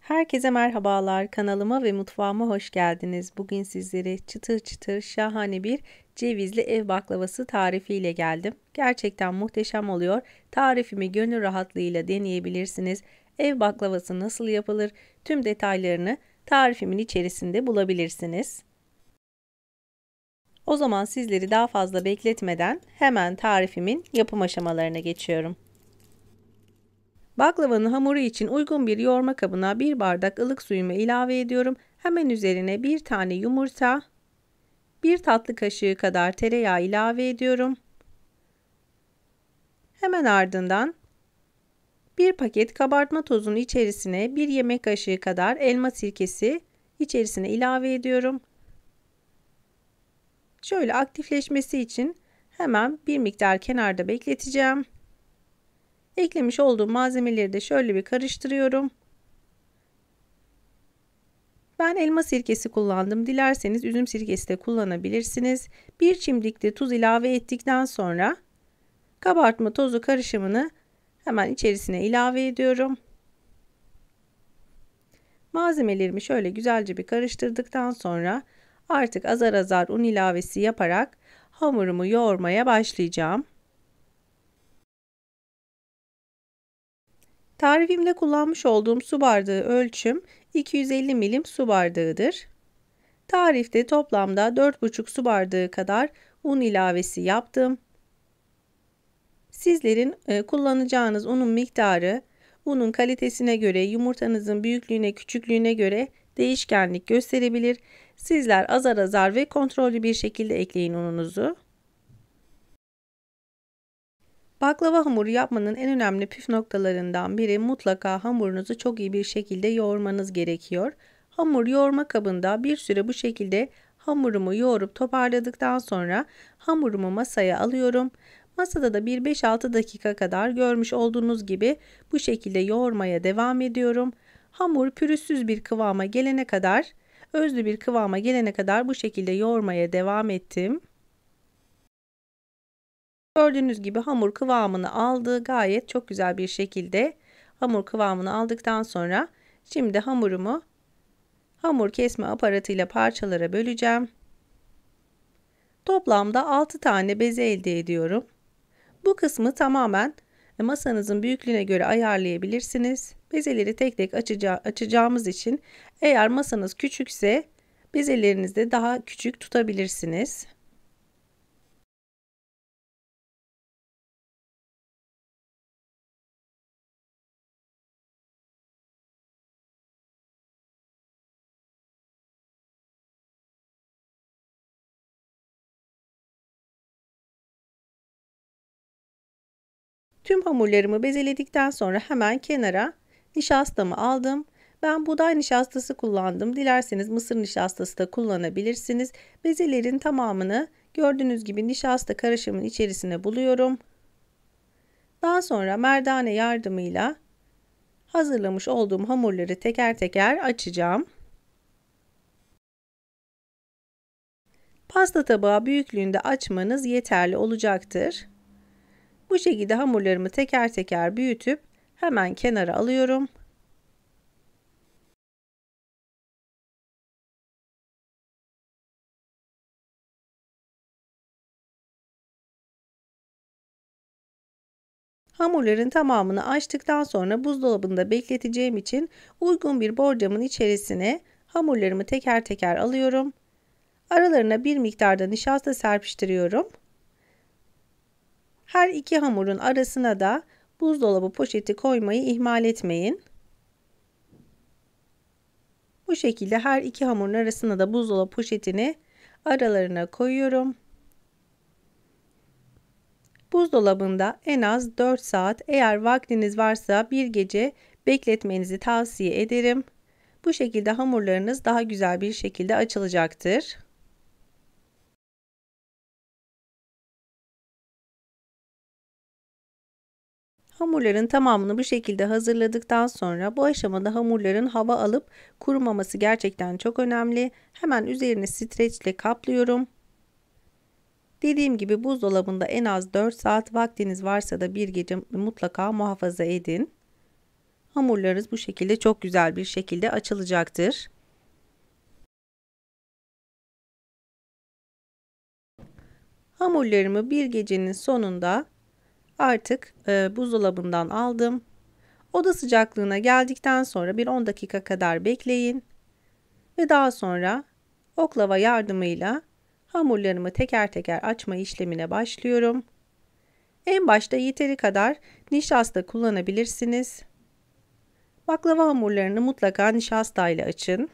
Herkese merhabalar. Kanalıma ve mutfağıma hoş geldiniz. Bugün sizlere çıtır çıtır şahane bir cevizli ev baklavası tarifiyle geldim. Gerçekten muhteşem oluyor. Tarifimi gönül rahatlığıyla deneyebilirsiniz. Ev baklavası nasıl yapılır? Tüm detaylarını tarifimin içerisinde bulabilirsiniz. O zaman sizleri daha fazla bekletmeden hemen tarifimin yapım aşamalarına geçiyorum. Baklavanın hamuru için uygun bir yoğurma kabına 1 bardak ılık suyumu ilave ediyorum. Hemen üzerine 1 tane yumurta, 1 tatlı kaşığı kadar tereyağı ilave ediyorum. Hemen ardından 1 paket kabartma tozunu içerisine 1 yemek kaşığı kadar elma sirkesi içerisine ilave ediyorum. Şöyle aktifleşmesi için hemen bir miktar kenarda bekleteceğim. Eklemiş olduğum malzemeleri de şöyle bir karıştırıyorum. Ben elma sirkesi kullandım. Dilerseniz üzüm sirkesi de kullanabilirsiniz. Bir çimdik de tuz ilave ettikten sonra kabartma tozu karışımını hemen içerisine ilave ediyorum. Malzemelerimi şöyle güzelce bir karıştırdıktan sonra artık azar azar un ilavesi yaparak hamurumu yoğurmaya başlayacağım. Tarifimde kullanmış olduğum su bardağı ölçüm 250 milim su bardağıdır. Tarifte toplamda 4,5 su bardağı kadar un ilavesi yaptım. Sizlerin kullanacağınız unun miktarı, unun kalitesine göre, yumurtanızın büyüklüğüne, küçüklüğüne göre değişkenlik gösterebilir. Sizler azar azar ve kontrollü bir şekilde ekleyin ununuzu. Baklava hamuru yapmanın en önemli püf noktalarından biri mutlaka hamurunuzu çok iyi bir şekilde yoğurmanız gerekiyor. Hamur yoğurma kabında bir süre bu şekilde hamurumu yoğurup toparladıktan sonra hamurumu masaya alıyorum. Masada da bir 5-6 dakika kadar görmüş olduğunuz gibi bu şekilde yoğurmaya devam ediyorum. Hamur pürüzsüz bir kıvama gelene kadar, özlü bir kıvama gelene kadar bu şekilde yoğurmaya devam ettim. Gördüğünüz gibi hamur kıvamını aldı. Gayet çok güzel bir şekilde hamur kıvamını aldıktan sonra şimdi hamur kesme aparatıyla parçalara böleceğim. Toplamda 6 tane beze elde ediyorum. Bu kısmı tamamen masanızın büyüklüğüne göre ayarlayabilirsiniz. Bezeleri tek tek açacağımız için eğer masanız küçükse bezelerinizi de daha küçük tutabilirsiniz. Tüm hamurlarımı bezeledikten sonra hemen kenara nişastamı aldım. Ben buğday nişastası kullandım. Dilerseniz mısır nişastası da kullanabilirsiniz. Bezelerin tamamını gördüğünüz gibi nişasta karışımının içerisine buluyorum. Daha sonra merdane yardımıyla hazırlamış olduğum hamurları teker teker açacağım. Pasta tabağı büyüklüğünde açmanız yeterli olacaktır. Bu şekilde hamurlarımı teker teker büyütüp hemen kenara alıyorum. Hamurların tamamını açtıktan sonra buzdolabında bekleteceğim için uygun bir borcamın içerisine hamurlarımı teker teker alıyorum. Aralarına bir miktarda nişasta serpiştiriyorum. Her iki hamurun arasına da buzdolabı poşeti koymayı ihmal etmeyin. Bu şekilde her iki hamurun arasına da buzdolabı poşetini aralarına koyuyorum. Buzdolabında en az 4 saat, eğer vaktiniz varsa bir gece bekletmenizi tavsiye ederim. Bu şekilde hamurlarınız daha güzel bir şekilde açılacaktır. Hamurların tamamını bu şekilde hazırladıktan sonra bu aşamada hamurların hava alıp kurumaması gerçekten çok önemli. Hemen üzerini streçle kaplıyorum. Dediğim gibi buzdolabında en az 4 saat, vaktiniz varsa da bir gece mutlaka muhafaza edin. hamurlarınız bu şekilde çok güzel bir şekilde açılacaktır. Hamurlarımı bir gecenin sonunda artık buzdolabından aldım. Oda sıcaklığına geldikten sonra bir 10 dakika kadar bekleyin ve daha sonra oklava yardımıyla hamurlarımı teker teker açma işlemine başlıyorum. En başta yeteri kadar nişasta kullanabilirsiniz. Baklava hamurlarını mutlaka nişasta ile açın.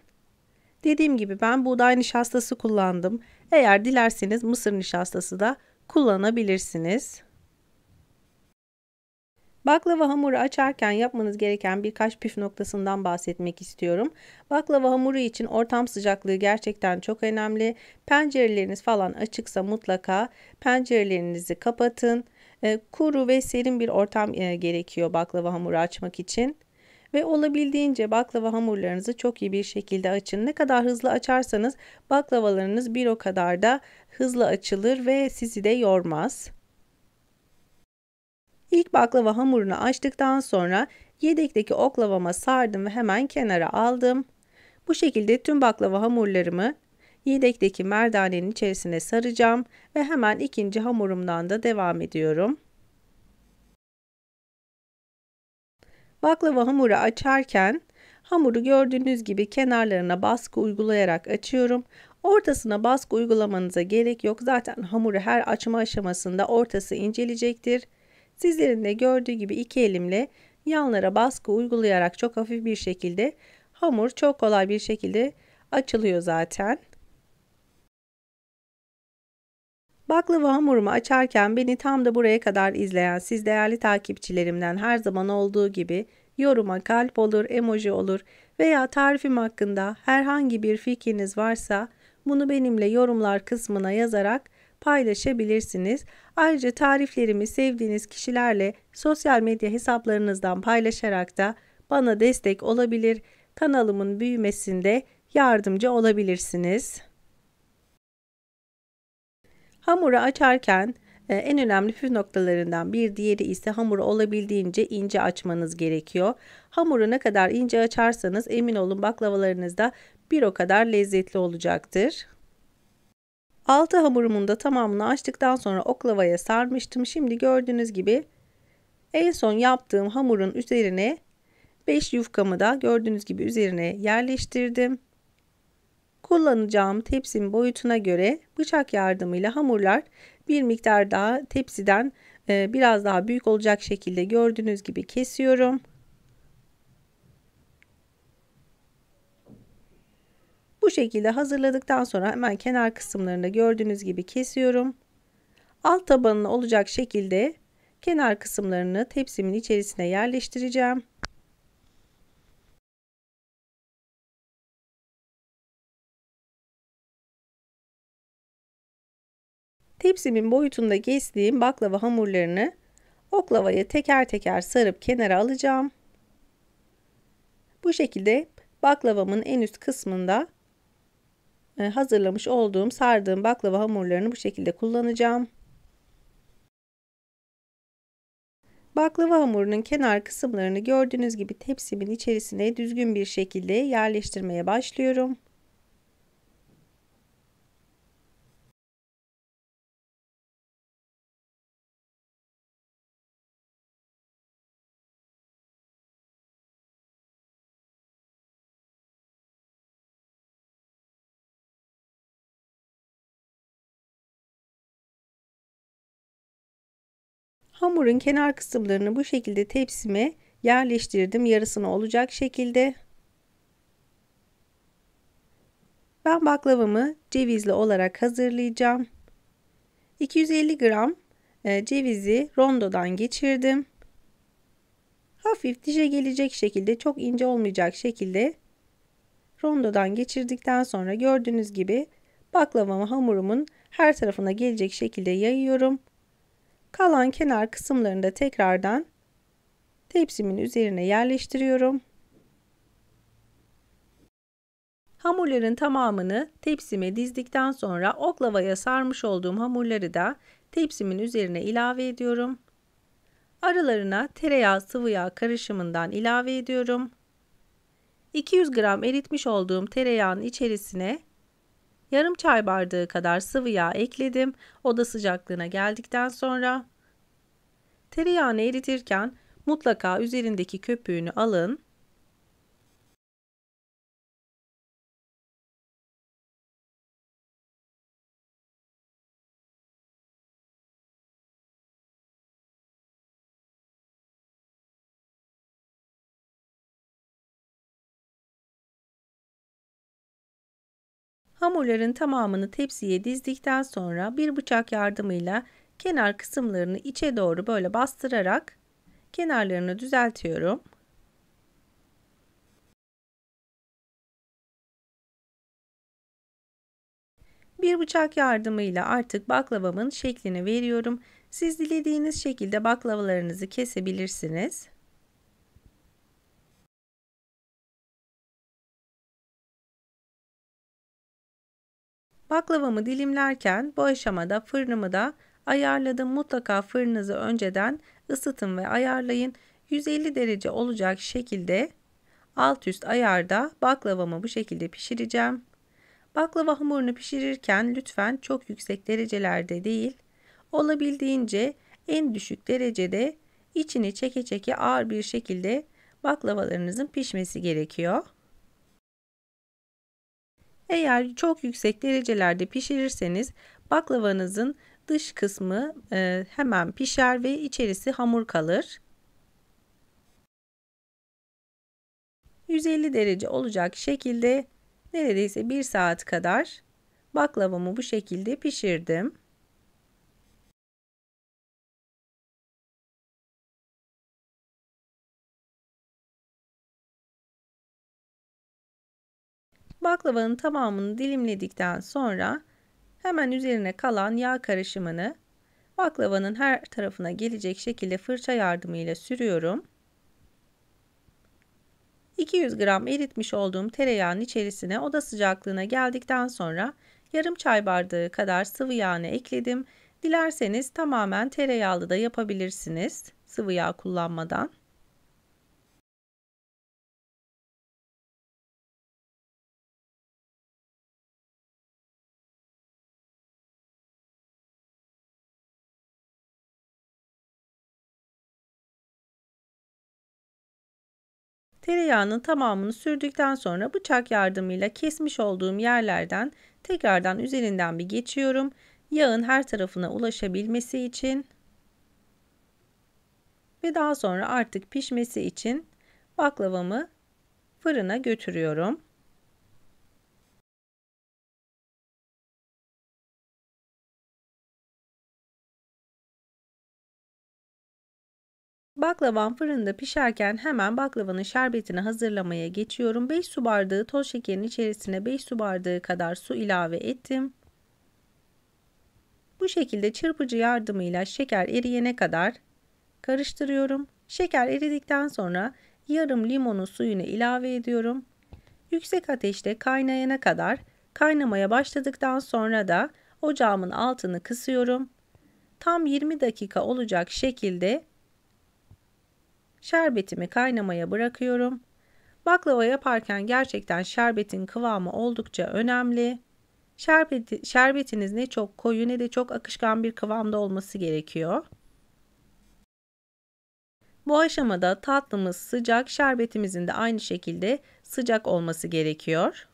Dediğim gibi ben buğday nişastası kullandım. Eğer dilerseniz mısır nişastası da kullanabilirsiniz. Baklava hamuru açarken yapmanız gereken birkaç püf noktasından bahsetmek istiyorum. Baklava hamuru için ortam sıcaklığı gerçekten çok önemli. Pencereleriniz falan açıksa mutlaka pencerelerinizi kapatın. Kuru ve serin bir ortam gerekiyor baklava hamuru açmak için. Ve olabildiğince baklava hamurlarınızı çok iyi bir şekilde açın. Ne kadar hızlı açarsanız baklavalarınız bir o kadar da hızlı açılır ve sizi de yormaz. İlk baklava hamurunu açtıktan sonra yedekteki oklavama sardım ve hemen kenara aldım. Bu şekilde tüm baklava hamurlarımı yedekteki merdanenin içerisine saracağım ve hemen ikinci hamurumdan da devam ediyorum. Baklava hamuru açarken hamuru gördüğünüz gibi kenarlarına baskı uygulayarak açıyorum. Ortasına baskı uygulamanıza gerek yok. Zaten hamuru her açma aşamasında ortası incelecektir. Sizlerin de gördüğü gibi iki elimle yanlara baskı uygulayarak çok hafif bir şekilde hamur çok kolay bir şekilde açılıyor zaten. Baklava hamurumu açarken beni tam da buraya kadar izleyen siz değerli takipçilerimden her zaman olduğu gibi yoruma kalp olur, emoji olur veya tarifim hakkında herhangi bir fikriniz varsa bunu benimle yorumlar kısmına yazarak paylaşabilirsiniz. Ayrıca tariflerimi sevdiğiniz kişilerle sosyal medya hesaplarınızdan paylaşarak da bana destek olabilir, kanalımın büyümesinde yardımcı olabilirsiniz. Hamuru açarken en önemli püf noktalarından bir diğeri ise hamuru olabildiğince ince açmanız gerekiyor. Hamuru ne kadar ince açarsanız emin olun baklavalarınız da bir o kadar lezzetli olacaktır. Altı hamurumun da tamamını açtıktan sonra oklavaya sarmıştım. Şimdi gördüğünüz gibi en son yaptığım hamurun üzerine 5 yufkamı da gördüğünüz gibi üzerine yerleştirdim. Kullanacağım tepsimin boyutuna göre bıçak yardımıyla hamurlar bir miktar daha tepsiden biraz daha büyük olacak şekilde gördüğünüz gibi kesiyorum. Bu şekilde hazırladıktan sonra hemen kenar kısımlarında gördüğünüz gibi kesiyorum. Alt tabanına olacak şekilde kenar kısımlarını tepsimin içerisine yerleştireceğim. Tepsimin boyutunda kestiğim baklava hamurlarını oklavaya teker teker sarıp kenara alacağım. Bu şekilde baklavamın en üst kısmında hazırlamış olduğum sardığım baklava hamurlarını bu şekilde kullanacağım. Baklava hamurunun kenar kısımlarını gördüğünüz gibi tepsimin içerisine düzgün bir şekilde yerleştirmeye başlıyorum. Hamurun kenar kısımlarını bu şekilde tepsime yerleştirdim. Yarısını olacak şekilde. Ben baklavamı cevizli olarak hazırlayacağım. 250 gram cevizi rondodan geçirdim. Hafif dişe gelecek şekilde, çok ince olmayacak şekilde rondodan geçirdikten sonra gördüğünüz gibi baklavamı hamurumun her tarafına gelecek şekilde yayıyorum. Kalan kenar kısımlarını da tekrardan tepsimin üzerine yerleştiriyorum. Hamurların tamamını tepsime dizdikten sonra oklavaya sarmış olduğum hamurları da tepsimin üzerine ilave ediyorum. Aralarına tereyağı sıvı yağ karışımından ilave ediyorum. 200 gram eritmiş olduğum tereyağının içerisine yarım çay bardağı kadar sıvı yağ ekledim. Oda sıcaklığına geldikten sonra tereyağını eritirken mutlaka üzerindeki köpüğünü alın. Hamurların tamamını tepsiye dizdikten sonra bir bıçak yardımıyla kenar kısımlarını içe doğru böyle bastırarak kenarlarını düzeltiyorum. Bir bıçak yardımıyla artık baklavamın şeklini veriyorum. Siz dilediğiniz şekilde baklavalarınızı kesebilirsiniz. Baklavamı dilimlerken bu aşamada fırınımı da ayarladım. Mutlaka fırınınızı önceden ısıtın ve ayarlayın. 150 derece olacak şekilde alt üst ayarda baklavamı bu şekilde pişireceğim. Baklava hamurunu pişirirken lütfen çok yüksek derecelerde değil, olabildiğince en düşük derecede içini çeke çeke ağır bir şekilde baklavalarınızın pişmesi gerekiyor. Eğer çok yüksek derecelerde pişirirseniz baklavanızın dış kısmı hemen pişer ve içerisi hamur kalır. 150 derece olacak şekilde neredeyse 1 saat kadar baklavamı bu şekilde pişirdim. Baklavanın tamamını dilimledikten sonra hemen üzerine kalan yağ karışımını baklavanın her tarafına gelecek şekilde fırça yardımıyla sürüyorum. 200 gram eritmiş olduğum tereyağının içerisine oda sıcaklığına geldikten sonra yarım çay bardağı kadar sıvı yağını ekledim. Dilerseniz tamamen tereyağlı da yapabilirsiniz sıvı yağ kullanmadan. Tereyağının tamamını sürdükten sonra bıçak yardımıyla kesmiş olduğum yerlerden tekrardan üzerinden bir geçiyorum. Yağın her tarafına ulaşabilmesi için ve daha sonra artık pişmesi için baklavamı fırına götürüyorum. Baklavam fırında pişerken hemen baklavanın şerbetini hazırlamaya geçiyorum. 5 su bardağı toz şekerin içerisine 5 su bardağı kadar su ilave ettim. Bu şekilde çırpıcı yardımıyla şeker eriyene kadar karıştırıyorum. Şeker eridikten sonra yarım limonun suyunu ilave ediyorum. Yüksek ateşte kaynayana kadar kaynamaya başladıktan sonra da ocağımın altını kısıyorum. Tam 20 dakika olacak şekilde şerbetimi kaynamaya bırakıyorum. Baklava yaparken gerçekten şerbetin kıvamı oldukça önemli. Şerbetiniz ne çok koyu ne de çok akışkan bir kıvamda olması gerekiyor. Bu aşamada tatlımız sıcak, şerbetimizin de aynı şekilde sıcak olması gerekiyor.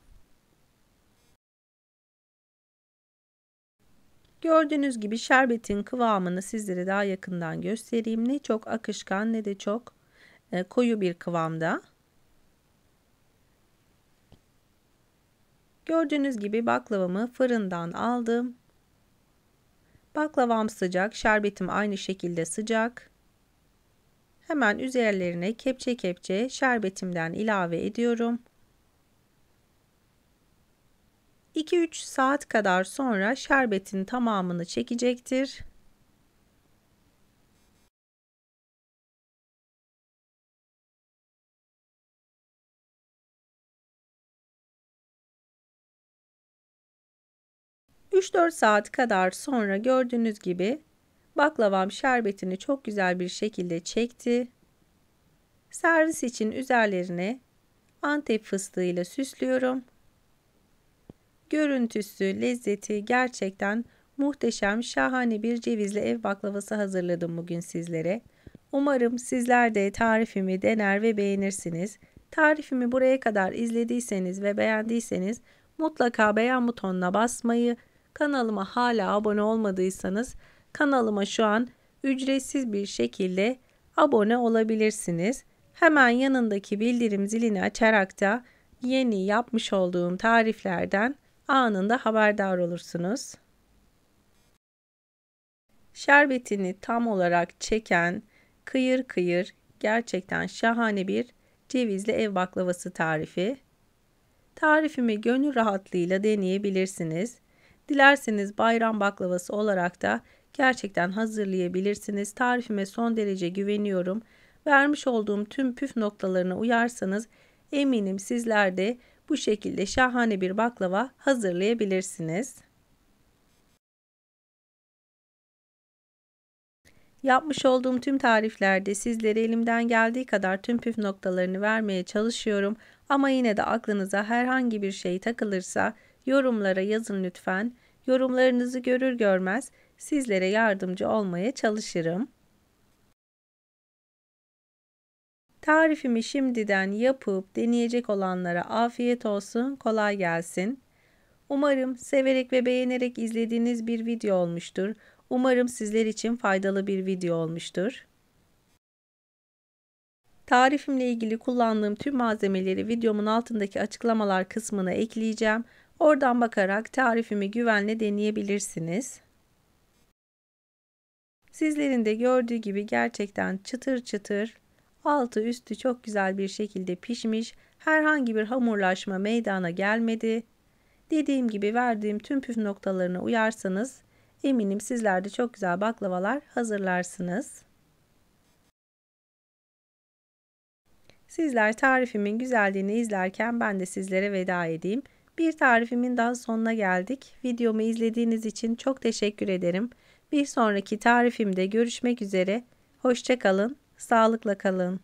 Gördüğünüz gibi şerbetin kıvamını sizlere daha yakından göstereyim. Ne çok akışkan ne de çok koyu bir kıvamda. Gördüğünüz gibi baklavamı fırından aldım. Baklavam sıcak, şerbetim aynı şekilde sıcak. Hemen üzerlerine kepçe kepçe şerbetimden ilave ediyorum. 2-3 saat kadar sonra şerbetin tamamını çekecektir. Üç 4 saat kadar sonra gördüğünüz gibi Baklavam şerbetini çok güzel bir şekilde çekti. Servis için üzerlerine Antep fıstığıyla süslüyorum. Görüntüsü, lezzeti gerçekten muhteşem, şahane bir cevizli ev baklavası hazırladım bugün sizlere. Umarım sizler de tarifimi dener ve beğenirsiniz. Tarifimi buraya kadar izlediyseniz ve beğendiyseniz mutlaka beğen butonuna basmayı, kanalıma hala abone olmadıysanız kanalıma şu an ücretsiz bir şekilde abone olabilirsiniz. Hemen yanındaki bildirim zilini açarak da yeni yapmış olduğum tariflerden anında haberdar olursunuz. Şerbetini tam olarak çeken, kıyır kıyır, gerçekten şahane bir cevizli ev baklavası tarifi. Tarifimi gönül rahatlığıyla deneyebilirsiniz. Dilerseniz bayram baklavası olarak da gerçekten hazırlayabilirsiniz. Tarifime son derece güveniyorum. Vermiş olduğum tüm püf noktalarına uyarsanız eminim sizler de bu şekilde şahane bir baklava hazırlayabilirsiniz. Yapmış olduğum tüm tariflerde sizlere elimden geldiği kadar tüm püf noktalarını vermeye çalışıyorum. Ama yine de aklınıza herhangi bir şey takılırsa yorumlara yazın lütfen. Yorumlarınızı görür görmez sizlere yardımcı olmaya çalışırım. Tarifimi şimdiden yapıp deneyecek olanlara afiyet olsun, kolay gelsin. Umarım severek ve beğenerek izlediğiniz bir video olmuştur. Umarım sizler için faydalı bir video olmuştur. Tarifimle ilgili kullandığım tüm malzemeleri videomun altındaki açıklamalar kısmına ekleyeceğim. Oradan bakarak tarifimi güvenle deneyebilirsiniz. Sizlerin de gördüğü gibi gerçekten çıtır çıtır, altı üstü çok güzel bir şekilde pişmiş. Herhangi bir hamurlaşma meydana gelmedi. Dediğim gibi verdiğim tüm püf noktalarına uyarsanız eminim sizler de çok güzel baklavalar hazırlarsınız. Sizler tarifimin güzelliğini izlerken ben de sizlere veda edeyim. Bir tarifimin daha sonuna geldik. Videomu izlediğiniz için çok teşekkür ederim. Bir sonraki tarifimde görüşmek üzere. Hoşça kalın, sağlıkla kalın.